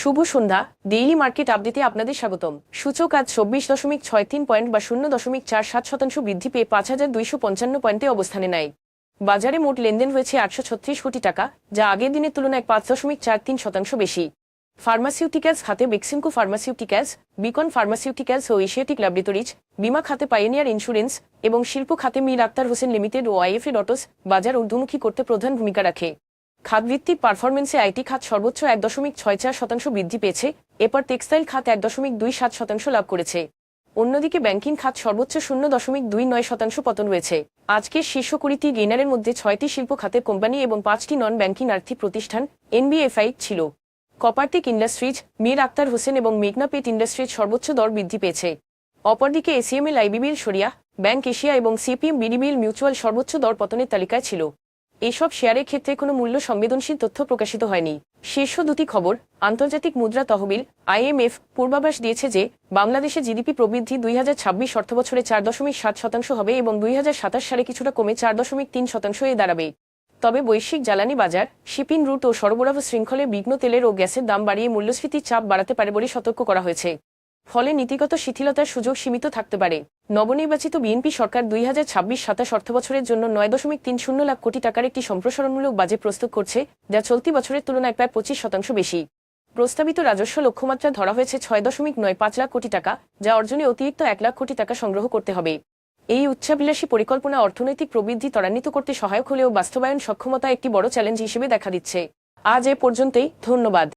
শুভ সন্ধ্যা। Daily market আপডেটে আপনাদের স্বাগতম। সূচক আজ 24.63 পয়েন্ট বা 0.47% বৃদ্ধি পেয়ে 5255 পয়েন্টে অবস্থানে নেয়। বাজারে মোট লেনদেন হয়েছে 836 কোটি টাকা, যা আগের দিনের তুলনায় 5.43% বেশি। ফার্মাসিউটিক্যালস খাতে বেক্সিমকো ফার্মাসিউটিক্যালস, বিকন ফার্মাসিউটিক্যালস ও এশিয়াটিক ল্যাবরেটরিজ, বীমা খাতে পাইওনিয়ার ইন্স্যুরেন্স এবং শিল্প খাতে মীর আক্তার হোসেন লিমিটেড ও আইএফএ ডটস বাজার ঊর্ধ্বমুখী করতে প্রধান ভূমিকা রাখে। খাতভিত্তিক পারফরমেন্সে আইটি খাত সর্বোচ্চ 1.64% বৃদ্ধি পেয়েছে, এরপর টেক্সটাইল খাত 1.27% লাভ করেছে। অন্যদিকে ব্যাংকিং খাত সর্বোচ্চ 0.29% পতন রয়েছে। আজকের শীর্ষ 20টি গেইনারের মধ্যে 6টি শিল্প খাতের কোম্পানি এবং 5টি নন ব্যাংকিং আর্থিক প্রতিষ্ঠান এনবিএফআই ছিল। কপারটেক ইন্ডাস্ট্রিজ, মীর আক্তার হোসেন এবং মেঘনা পেট ইন্ডাস্ট্রিজ সর্বোচ্চ দর বৃদ্ধি পেয়েছে। অপরদিকে এসিএমএল আইবিবিএল সরিয়া, ব্যাংক এশিয়া এবং সিপিএম বিডিবিএল মিউচুয়াল সর্বোচ্চ দর পতনের তালিকায় ছিল। এসব শেয়ারের ক্ষেত্রে কোনো মূল্য সংবেদনশীল তথ্য প্রকাশিত হয়নি। শীর্ষ দুটি খবর। আন্তর্জাতিক মুদ্রা তহবিল আইএমএফ পূর্বাভাস দিয়েছে যে বাংলাদেশে জিডিপি প্রবৃদ্ধি 2026 অর্থবছরে 4.7% হবে এবং 2027 সালে কিছুটা কমে 4.3% দাঁড়াবে। তবে বৈশ্বিক জ্বালানি বাজার, শিপিং রুট ও সরবরাহ শৃঙ্খলে বিঘ্ন, তেলের ও গ্যাসের দাম বাড়িয়ে মূল্যস্ফীতির চাপ বাড়াতে পারে বলে সতর্ক করা হয়েছে। ফলে নীতিগত শিথিলতার সুযোগ সীমিত থাকতে পারে। নবনির্বাচিত বিএনপি সরকার 2026-27 অর্থবছরের জন্য 9.30 লাখ কোটি টাকার একটি সম্প্রসারণমূলক বাজেট প্রস্তুত করছে, যা চলতি বছরের তুলনায় প্রায় 25% বেশি। প্রস্তাবিত রাজস্ব লক্ষ্যমাত্রা ধরা হয়েছে 6.95 লাখ কোটি টাকা, যা অর্জনে অতিরিক্ত 1 লাখ কোটি টাকা সংগ্রহ করতে হবে। এই উচ্চাভিলাষী পরিকল্পনা অর্থনৈতিক প্রবৃদ্ধি ত্বরান্বিত করতে সহায়ক হলেও বাস্তবায়ন সক্ষমতা একটি বড় চ্যালেঞ্জ হিসেবে দেখা দিচ্ছে। আজ এ পর্যন্তই, ধন্যবাদ।